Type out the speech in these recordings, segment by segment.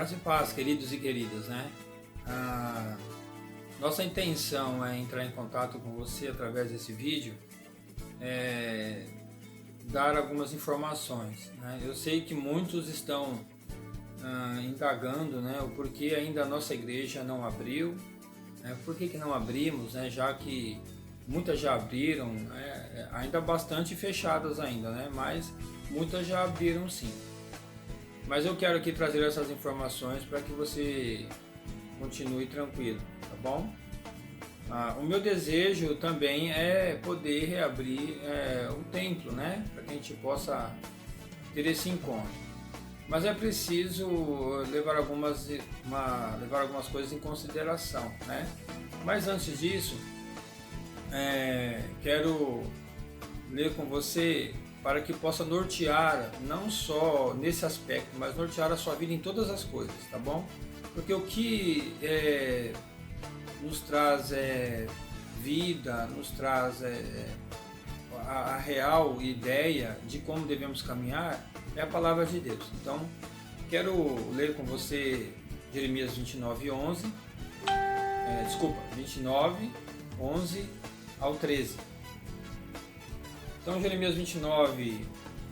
Graça e paz, queridos e queridas, né? Nossa intenção é entrar em contato com você através desse vídeo, dar algumas informações, né? Eu sei que muitos estão indagando, né, o porquê ainda a nossa igreja não abriu, né? Por que não abrimos, né? Já que muitas já abriram, né? Ainda bastante fechadas ainda, né? Mas muitas já abriram sim. Mas eu quero aqui trazer essas informações para que você continue tranquilo, tá bom? O meu desejo também é poder reabrir o templo, né? Para que a gente possa ter esse encontro. Mas é preciso levar algumas coisas em consideração, né? Mas antes disso, quero ler com você para que possa nortear, não só nesse aspecto, mas nortear a sua vida em todas as coisas, tá bom? Porque o que nos traz vida, nos traz a real ideia de como devemos caminhar é a palavra de Deus. Então, quero ler com você Jeremias 29, 11 ao 13. Então, Jeremias 29,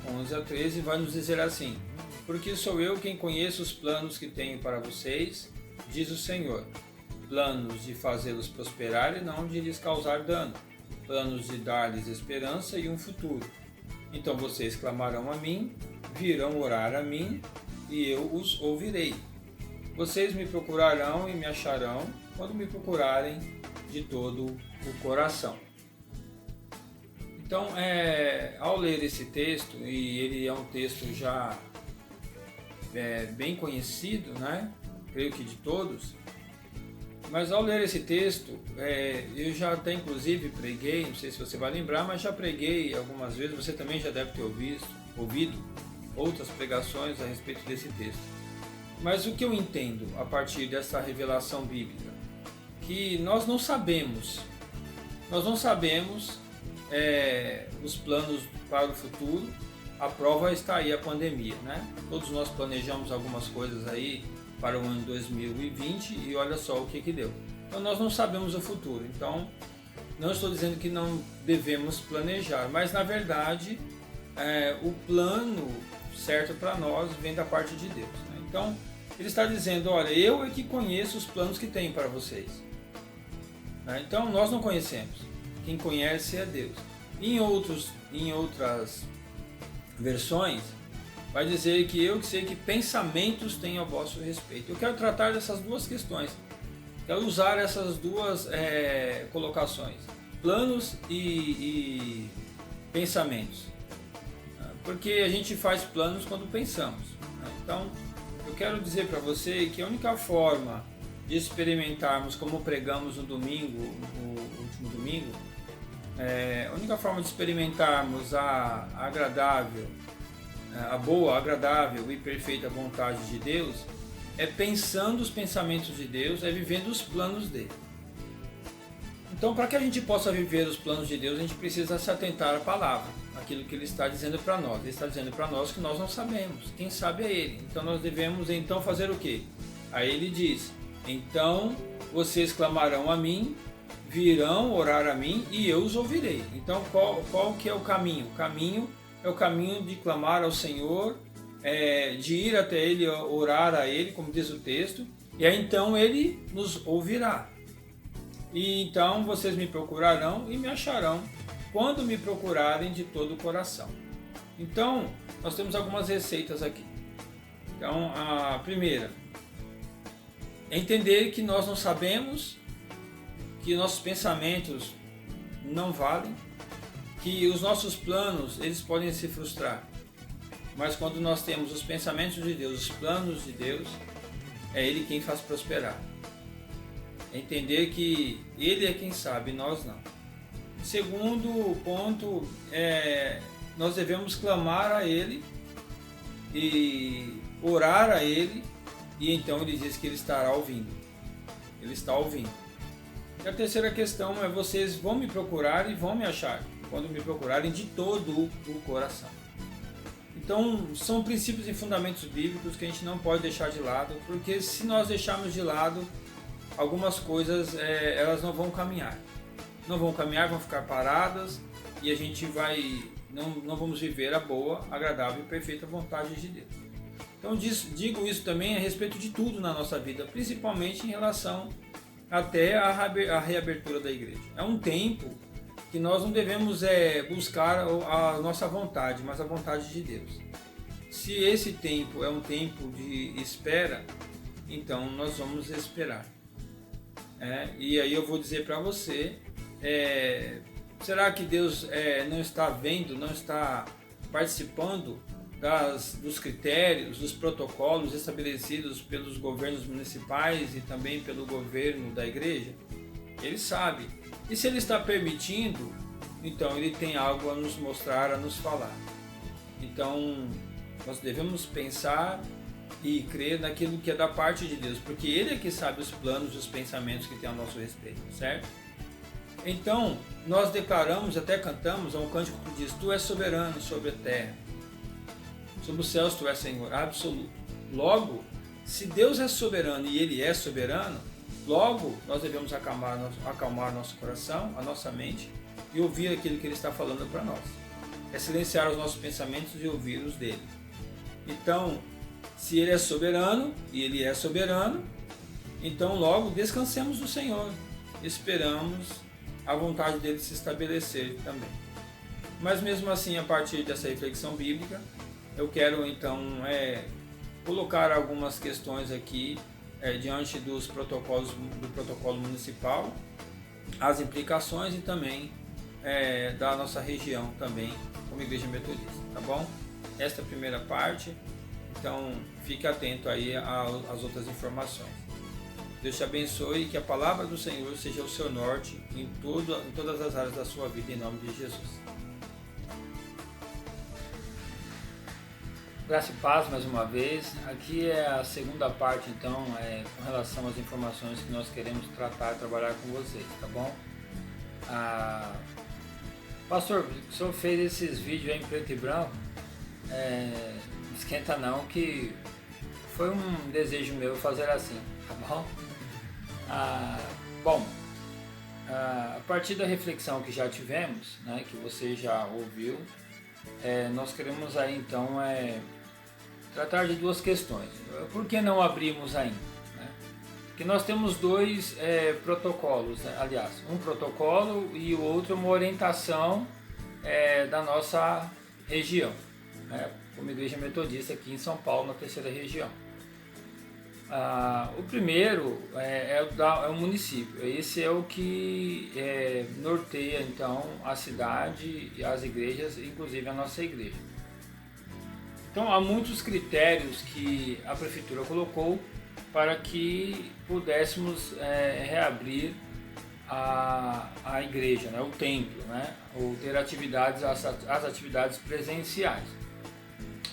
11 a 13 vai nos dizer assim: porque sou eu quem conheço os planos que tenho para vocês, diz o Senhor, planos de fazê-los prosperar e não de lhes causar dano, planos de dar-lhes esperança e um futuro. Então vocês clamarão a mim, virão orar a mim, e eu os ouvirei. Vocês me procurarão e me acharão quando me procurarem de todo o coração. Então, ao ler esse texto, e ele é um texto já bem conhecido, né? Creio que de todos, mas ao ler esse texto, eu já até inclusive preguei, não sei se você vai lembrar, mas já preguei algumas vezes, você também já deve ter ouvido outras pregações a respeito desse texto. Mas o que eu entendo a partir dessa revelação bíblica? Que nós não sabemos os planos para o futuro. A prova está aí, a pandemia, né? Todos nós planejamos algumas coisas aí para o ano 2020 e olha só o que deu. Então nós não sabemos o futuro, então não estou dizendo que não devemos planejar, mas na verdade o plano certo para nós vem da parte de Deus, né? Então ele está dizendo, olha, eu é que conheço os planos que tenho para vocês, né? Então nós não conhecemos, quem conhece é Deus. Em outras versões vai dizer que eu sei que pensamentos tenho a vosso respeito. Eu quero tratar dessas duas questões, quero usar essas duas colocações, planos e pensamentos, porque a gente faz planos quando pensamos, né? Então eu quero dizer para você que a única forma de experimentarmos, como pregamos no último domingo, a única forma de experimentarmos a boa, agradável e perfeita vontade de Deus é pensando os pensamentos de Deus, é vivendo os planos dele. Então, para que a gente possa viver os planos de Deus, a gente precisa se atentar à palavra, aquilo que ele está dizendo para nós. Ele está dizendo para nós que nós não sabemos, quem sabe é ele. Então nós devemos então fazer o quê? Aí ele diz, então vocês clamarão a mim, virão orar a mim e eu os ouvirei. Então qual que é o caminho? O caminho é o caminho de clamar ao Senhor, de ir até ele, orar a ele, como diz o texto, e aí então ele nos ouvirá. E então vocês me procurarão e me acharão quando me procurarem de todo o coração. Então nós temos algumas receitas aqui. Então a primeira é entender que nós não sabemos, que nossos pensamentos não valem, que os nossos planos eles podem se frustrar, mas quando nós temos os pensamentos de Deus, os planos de Deus, é Ele quem faz prosperar. É entender que Ele é quem sabe, nós não. Segundo ponto, nós devemos clamar a Ele e orar a Ele, e então Ele diz que Ele estará ouvindo. Ele está ouvindo. E a terceira questão é: vocês vão me procurar e vão me achar quando me procurarem de todo o coração. Então, são princípios e fundamentos bíblicos que a gente não pode deixar de lado, porque se nós deixarmos de lado, algumas coisas elas não vão caminhar. Não vão caminhar, vão ficar paradas e a gente não vamos viver a boa, agradável e perfeita vontade de Deus. Então, digo isso também a respeito de tudo na nossa vida, principalmente em relação até à reabertura da igreja. É um tempo que nós não devemos buscar a nossa vontade, mas a vontade de Deus. Se esse tempo é um tempo de espera, então nós vamos esperar. E aí eu vou dizer para você, será que Deus não está vendo, não está participando dos critérios, dos protocolos estabelecidos pelos governos municipais e também pelo governo da igreja? Ele sabe. E se ele está permitindo, então ele tem algo a nos mostrar, a nos falar. Então nós devemos pensar e crer naquilo que é da parte de Deus, porque Ele é que sabe os planos e os pensamentos que tem a nosso respeito, certo? Então nós declaramos, até cantamos, um cântico que diz: Tu és soberano sobre a terra, sobre os céus Tu és Senhor absoluto. Logo, se Deus é soberano e Ele é soberano, logo nós devemos acalmar nosso coração, a nossa mente e ouvir aquilo que Ele está falando para nós. É silenciar os nossos pensamentos e ouvir os dele. Então, se Ele é soberano e Ele é soberano, então logo descansemos no Senhor, esperamos a vontade dele se estabelecer também. Mas mesmo assim, a partir dessa reflexão bíblica, eu quero então colocar algumas questões aqui diante do protocolo municipal, as implicações e também da nossa região também, como Igreja Metodista, tá bom? Esta é a primeira parte, então fique atento aí às outras informações. Deus te abençoe e que a palavra do Senhor seja o seu norte em todas as áreas da sua vida, em nome de Jesus. Graça e paz mais uma vez. Aqui é a segunda parte, então, com relação às informações que nós queremos tratar e trabalhar com vocês, tá bom? Pastor, o senhor fez esses vídeos aí em preto e branco? Não esquenta não, que foi um desejo meu fazer assim, tá bom? A partir da reflexão que já tivemos, né, que você já ouviu, nós queremos aí então tratar de duas questões. Por que não abrimos ainda? Né? Porque nós temos dois protocolos, né? Aliás, um protocolo e o outro uma orientação da nossa região, né? Como Igreja Metodista aqui em São Paulo, na terceira região. O primeiro é o município. Esse é o que norteia então a cidade e as igrejas, inclusive a nossa igreja. Então há muitos critérios que a prefeitura colocou para que pudéssemos reabrir a igreja, né, o templo, né, ou ter as atividades presenciais.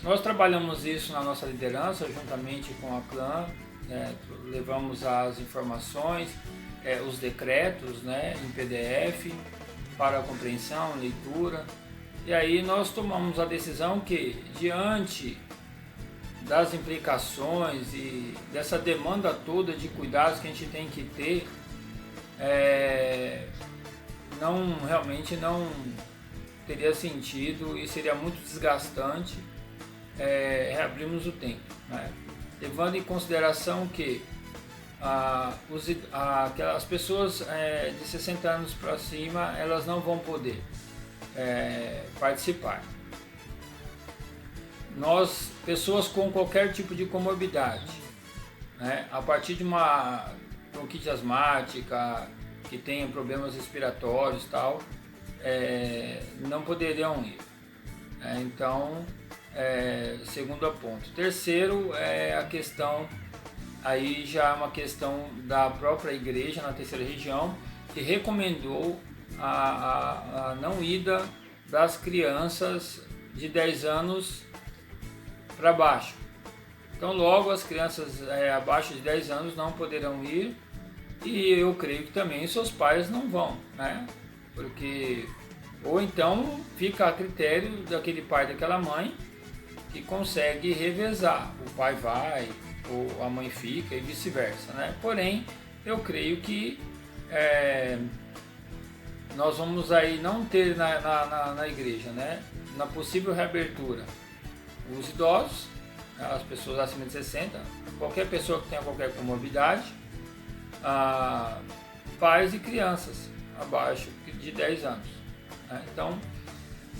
Nós trabalhamos isso na nossa liderança, juntamente com a CLAM, levamos as informações, os decretos, né, em PDF para compreensão, leitura, e aí nós tomamos a decisão que, diante das implicações e dessa demanda toda de cuidados que a gente tem que ter, realmente não teria sentido e seria muito desgastante reabrirmos o templo, né? Levando em consideração que aquelas pessoas de 60 anos para cima, elas não vão poder participar. Nós, pessoas com qualquer tipo de comorbidade, né, a partir de uma bronquite asmática, que tenha problemas respiratórios e tal, não poderiam ir. Então, segundo ponto. Terceiro a questão, aí já é uma questão da própria igreja na terceira região, que recomendou a não ida das crianças de 10 anos para baixo. Então logo as crianças abaixo de 10 anos não poderão ir, e eu creio que também seus pais não vão, né? Porque ou então fica a critério daquele pai, daquela mãe, que consegue revezar. O pai vai, ou a mãe fica e vice-versa, né? Porém, eu creio que nós vamos aí não ter na igreja, né? Na possível reabertura, os idosos, as pessoas acima de 60, qualquer pessoa que tenha qualquer comorbidade, pais e crianças abaixo de 10 anos. Né? Então,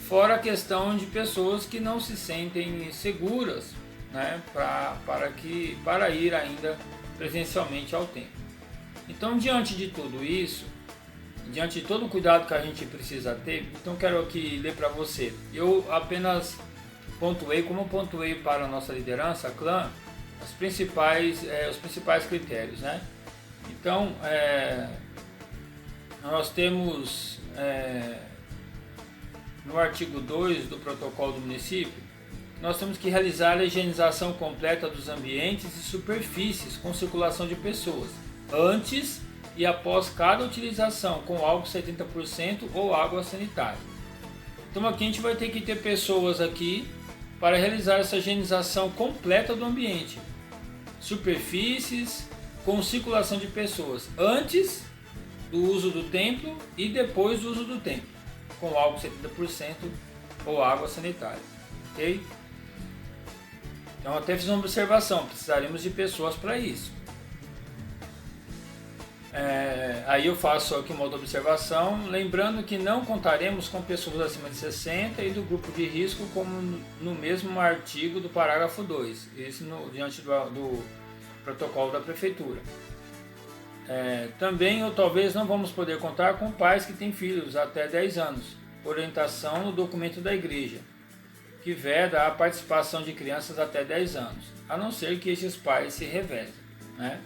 fora a questão de pessoas que não se sentem seguras, né, para ir ainda presencialmente ao templo. Então, diante de tudo isso, diante de todo o cuidado que a gente precisa ter, então quero aqui ler para você. Eu apenas pontuei, como pontuei para a nossa liderança, a clã, os principais critérios, né? Então, nós temos no artigo 2 do protocolo do município, nós temos que realizar a higienização completa dos ambientes e superfícies com circulação de pessoas, antes e após cada utilização, com álcool 70% ou água sanitária. Então aqui a gente vai ter que ter pessoas aqui para realizar essa higienização completa do ambiente, superfícies com circulação de pessoas, antes do uso do templo e depois do uso do templo, com álcool 70% ou água sanitária. Ok? Então até fiz uma observação, precisaremos de pessoas para isso. Aí eu faço aqui uma outra observação, lembrando que não contaremos com pessoas acima de 60 e do grupo de risco, como no mesmo artigo do parágrafo 2, esse diante do protocolo da prefeitura. Também ou talvez não vamos poder contar com pais que têm filhos até 10 anos, orientação no documento da igreja, que veda a participação de crianças até 10 anos, a não ser que estes pais se revezem, né?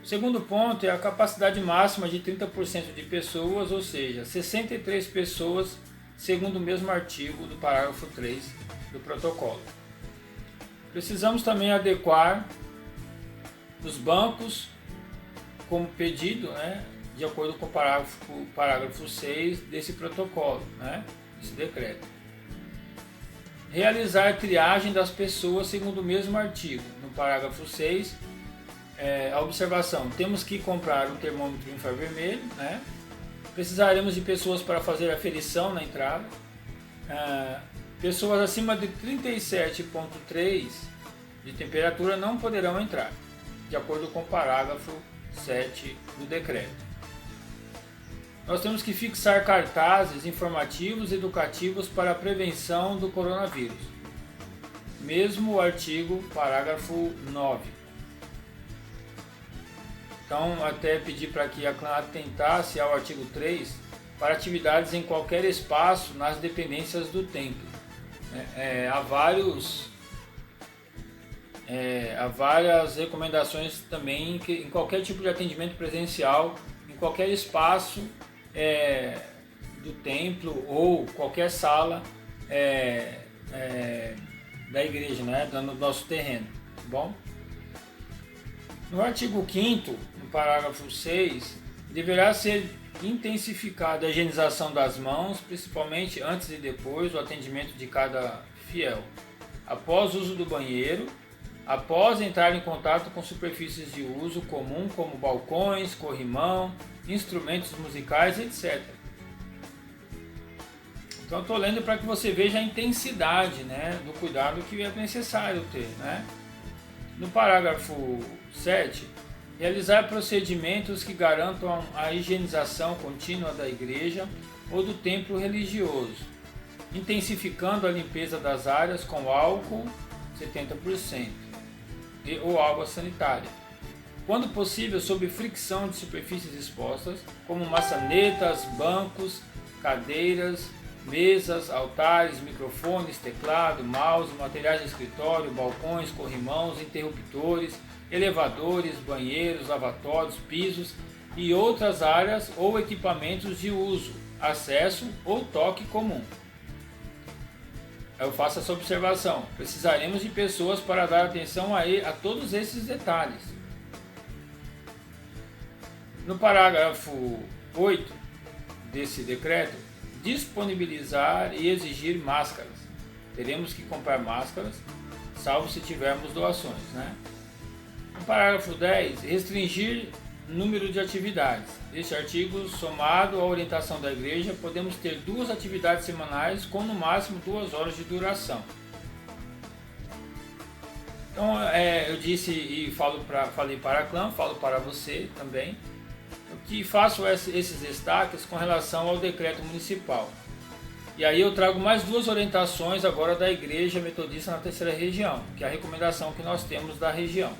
O segundo ponto é a capacidade máxima de 30% de pessoas, ou seja, 63 pessoas, segundo o mesmo artigo do parágrafo 3 do protocolo. Precisamos também adequar os bancos como pedido, né, de acordo com o parágrafo 6 desse protocolo, né, desse decreto. Realizar a triagem das pessoas segundo o mesmo artigo. No parágrafo 6, a observação, temos que comprar um termômetro infravermelho, né? Precisaremos de pessoas para fazer a aferição na entrada. Pessoas acima de 37,3 de temperatura não poderão entrar, de acordo com o parágrafo 7 do decreto. Nós temos que fixar cartazes informativos e educativos para a prevenção do coronavírus. Mesmo o artigo parágrafo 9. Então, até pedir para que a clã atentasse ao artigo 3 para atividades em qualquer espaço nas dependências do templo. Há várias recomendações também que em qualquer tipo de atendimento presencial, em qualquer espaço do templo ou qualquer sala da igreja, né, do nosso terreno, tá bom? No artigo 5º, no parágrafo 6, deverá ser intensificada a higienização das mãos, principalmente antes e depois do atendimento de cada fiel, após o uso do banheiro, após entrar em contato com superfícies de uso comum como balcões, corrimão, instrumentos musicais, etc. Então estou lendo para que você veja a intensidade, né, do cuidado que é necessário ter, né? No parágrafo 7, realizar procedimentos que garantam a higienização contínua da igreja ou do templo religioso, intensificando a limpeza das áreas com álcool 70% ou água sanitária. Quando possível, sob fricção de superfícies expostas, como maçanetas, bancos, cadeiras, mesas, altares, microfones, teclado, mouse, materiais de escritório, balcões, corrimãos, interruptores, elevadores, banheiros, lavatórios, pisos e outras áreas ou equipamentos de uso, acesso ou toque comum. Eu faço essa observação. Precisaremos de pessoas para dar atenção a todos esses detalhes. No parágrafo 8 desse decreto, disponibilizar e exigir máscaras. Teremos que comprar máscaras, salvo se tivermos doações, né? No parágrafo 10, restringir número de atividades. Este artigo, somado à orientação da igreja, podemos ter 2 atividades semanais com no máximo 2 horas de duração. Então, eu disse e falei para a clã, falo para você também, que faço esses destaques com relação ao decreto municipal. E aí eu trago mais 2 orientações agora da Igreja Metodista na Terceira Região, que é a recomendação que nós temos da região.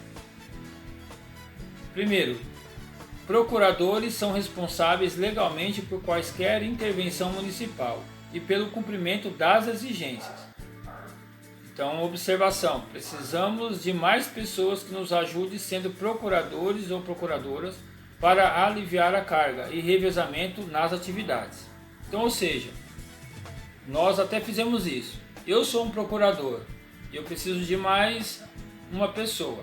Primeiro, procuradores são responsáveis legalmente por quaisquer intervenção municipal e pelo cumprimento das exigências. Então, observação, precisamos de mais pessoas que nos ajudem sendo procuradores ou procuradoras para aliviar a carga e revezamento nas atividades. Então, ou seja, nós até fizemos isso. Eu sou um procurador, eu preciso de mais uma pessoa,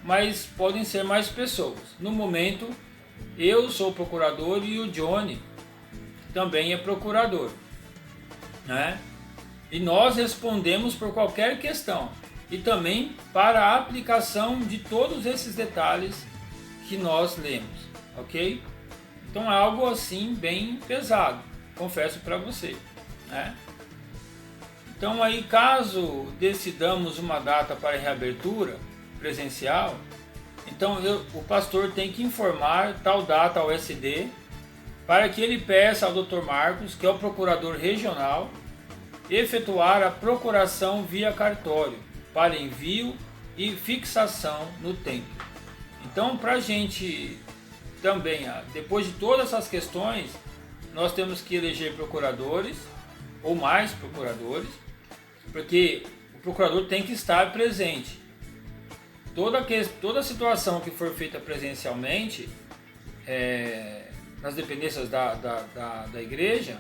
mas podem ser mais pessoas. No momento, eu sou procurador e o Johnny também é procurador, né? E nós respondemos por qualquer questão e também para a aplicação de todos esses detalhes que nós lemos, ok? Então é algo assim bem pesado, confesso para você, né? Então aí, caso decidamos uma data para reabertura presencial, então o pastor tem que informar tal data ao SD para que ele peça ao Dr. Marcos, que é o procurador regional, efetuar a procuração via cartório para envio e fixação no templo. Então, para a gente também, depois de todas essas questões, nós temos que eleger procuradores ou mais procuradores, porque o procurador tem que estar presente. Toda situação que for feita presencialmente, nas dependências da igreja,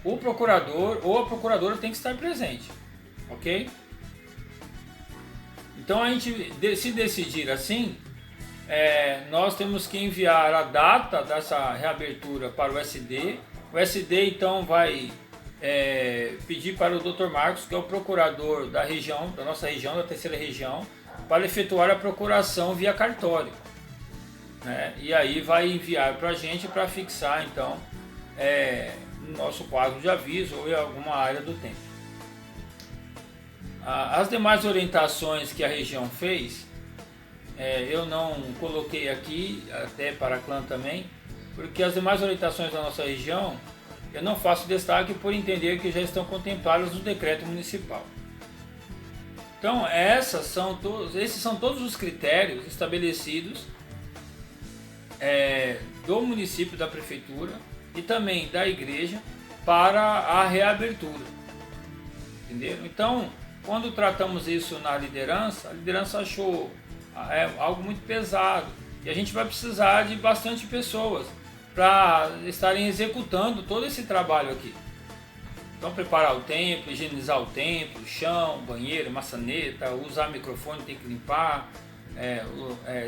o procurador ou a procuradora tem que estar presente, ok? Então, a gente se decidir assim, nós temos que enviar a data dessa reabertura para o SD. O SD então vai pedir para o Dr. Marcos, que é o procurador da região, da nossa região, da Terceira Região, para efetuar a procuração via cartório, né? E aí vai enviar para a gente para fixar então no nosso quadro de aviso ou em alguma área do templo. As demais orientações que a região fez, eu não coloquei aqui, até para a clã também, porque as demais orientações da nossa região eu não faço destaque por entender que já estão contempladas no decreto municipal. Então esses são todos os critérios estabelecidos do município, da prefeitura e também da igreja para a reabertura, entenderam? Então, quando tratamos isso na liderança, a liderança achou algo muito pesado e a gente vai precisar de bastante pessoas para estarem executando todo esse trabalho aqui. Então, preparar o templo, higienizar o templo, chão, banheiro, maçaneta, usar microfone, tem que limpar,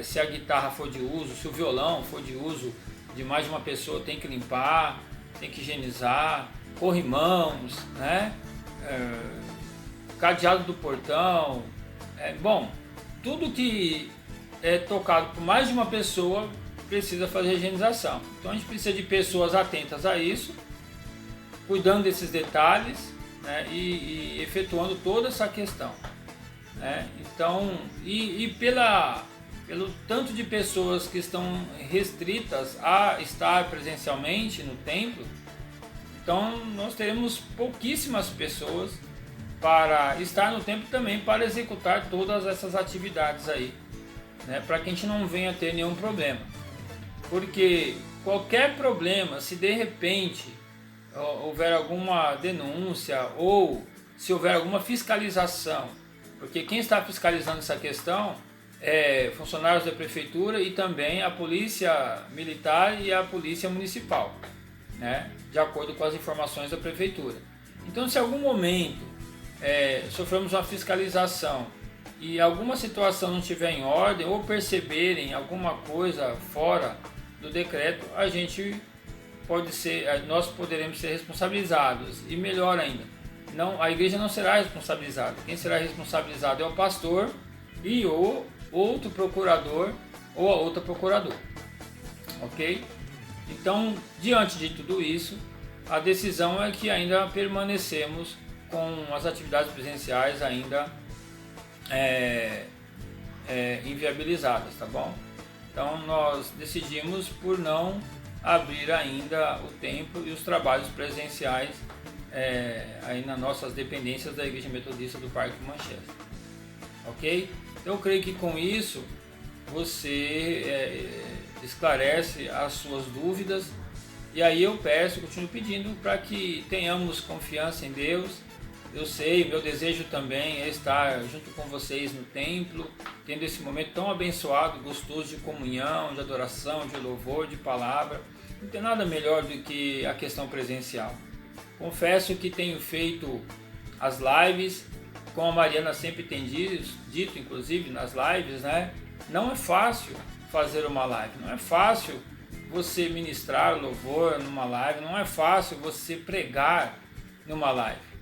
se a guitarra for de uso, se o violão for de uso de mais de uma pessoa, tem que limpar, tem que higienizar, corrimãos, né? Cadeado do portão, bom, tudo que é tocado por mais de uma pessoa precisa fazer higienização. Então a gente precisa de pessoas atentas a isso, cuidando desses detalhes, né? e efetuando toda essa questão, né? Então, pelo tanto de pessoas que estão restritas a estar presencialmente no templo, então nós teremos pouquíssimas pessoas para estar no templo também para executar todas essas atividades aí, né? Para que a gente não venha ter nenhum problema, porque qualquer problema, se de repente houver alguma denúncia ou se houver alguma fiscalização, porque quem está fiscalizando essa questão funcionários da prefeitura e também a polícia militar e a polícia municipal, né? De acordo com as informações da prefeitura. Então, se em algum momento sofremos uma fiscalização e alguma situação não estiver em ordem ou perceberem alguma coisa fora do decreto, a gente nós poderemos ser responsabilizados e melhor ainda, a igreja não será responsabilizada. Quem será responsabilizado é o pastor e o outro procurador ou a outra procuradora. Ok? Então, diante de tudo isso, a decisão é que ainda permanecemos com as atividades presenciais ainda inviabilizadas, tá bom? Então nós decidimos por não abrir ainda o templo e os trabalhos presenciais aí nas nossas dependências da Igreja Metodista do Parque Manchester, ok? Eu creio que com isso você esclarece as suas dúvidas, e aí eu continuo pedindo para que tenhamos confiança em Deus. Eu sei, meu desejo também é estar junto com vocês no templo, tendo esse momento tão abençoado, gostoso de comunhão, de adoração, de louvor, de palavra. Não tem nada melhor do que a questão presencial. Confesso que tenho feito as lives, como a Mariana sempre tem dito, inclusive nas lives, né? Não é fácil fazer uma live, não é fácil você ministrar louvor numa live, não é fácil você pregar numa live.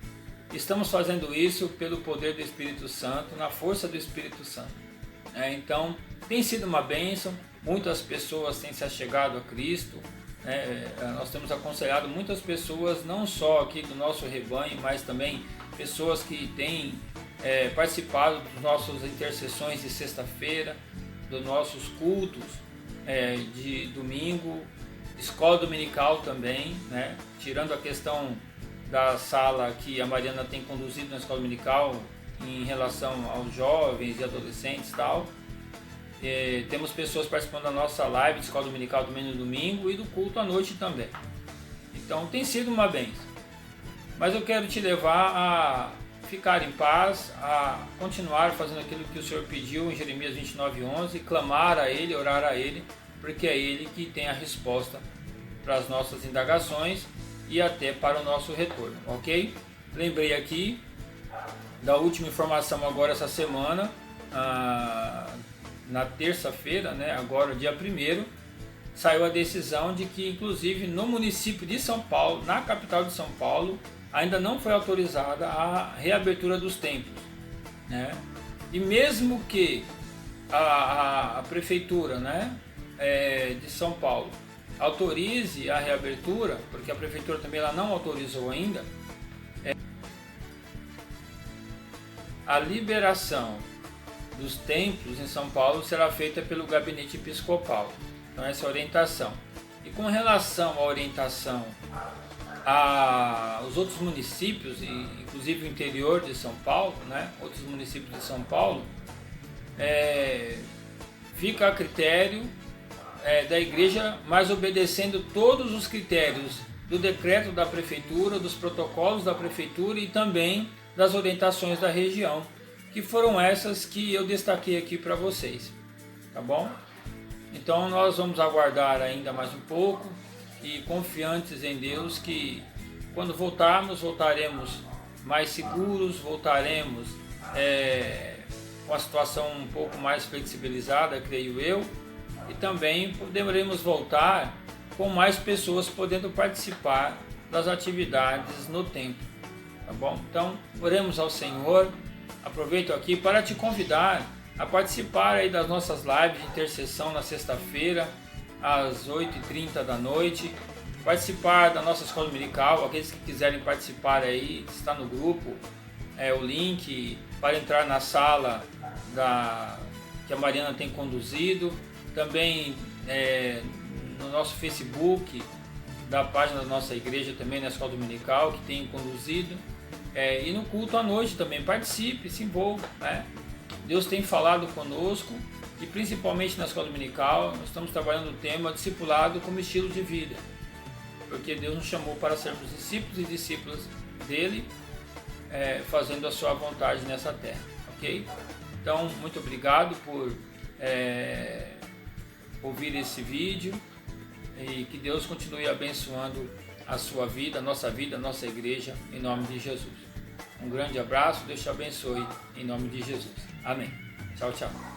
Estamos fazendo isso pelo poder do Espírito Santo, na força do Espírito Santo. Então, tem sido uma bênção, muitas pessoas têm se achegado a Cristo. Nós temos aconselhado muitas pessoas, não só aqui do nosso rebanho, mas também pessoas que têm participado das nossas intercessões de sexta-feira, dos nossos cultos de domingo, escola dominical também, né? Tirando a questão da sala que a Mariana tem conduzido na escola dominical em relação aos jovens e adolescentes e tal. Temos pessoas participando da nossa live de escola dominical também no domingo e do culto à noite também. Então tem sido uma bênção. Mas eu quero te levar a ficar em paz, a continuar fazendo aquilo que o Senhor pediu em Jeremias 29:11, clamar a Ele, orar a Ele, porque é Ele que tem a resposta para as nossas indagações e até para o nosso retorno, ok? Lembrei aqui da última informação agora essa semana, na terça-feira, né, agora dia 1º, saiu a decisão de que inclusive no município de São Paulo, na capital de São Paulo, ainda não foi autorizada a reabertura dos templos, né? E mesmo que a prefeitura, né, de São Paulo autorize a reabertura, porque a prefeitura também ela não autorizou ainda, a liberação dos templos em São Paulo será feita pelo gabinete episcopal. Então essa é a orientação. E com relação à orientação aos outros municípios, inclusive o interior de São Paulo, né, outros municípios de São Paulo, fica a critério da igreja, mas obedecendo todos os critérios do decreto da prefeitura, dos protocolos da prefeitura e também das orientações da região, que foram essas que eu destaquei aqui para vocês, tá bom? Então nós vamos aguardar ainda mais um pouco e confiantes em Deus que quando voltaremos mais seguros, voltaremos com a situação um pouco mais flexibilizada, creio eu, e também poderemos voltar com mais pessoas podendo participar das atividades no templo, tá bom? Então, oremos ao Senhor. Aproveito aqui para te convidar a participar aí das nossas lives de intercessão na sexta-feira, às 8h30 da noite, participar da nossa escola dominical. Aqueles que quiserem participar aí, está no grupo, o link para entrar na sala que a Mariana tem conduzido, também no nosso Facebook, da página da nossa igreja também, na escola dominical, que tem conduzido, e no culto à noite também, participe, se envolva, né? Deus tem falado conosco e principalmente na escola dominical, nós estamos trabalhando o tema discipulado como estilo de vida, porque Deus nos chamou para sermos discípulos e discípulas dele, fazendo a sua vontade nessa terra, ok? Então, muito obrigado por ouvir esse vídeo e que Deus continue abençoando a sua vida, a nossa igreja, em nome de Jesus. Um grande abraço, Deus te abençoe, em nome de Jesus. Amém. Tchau, tchau.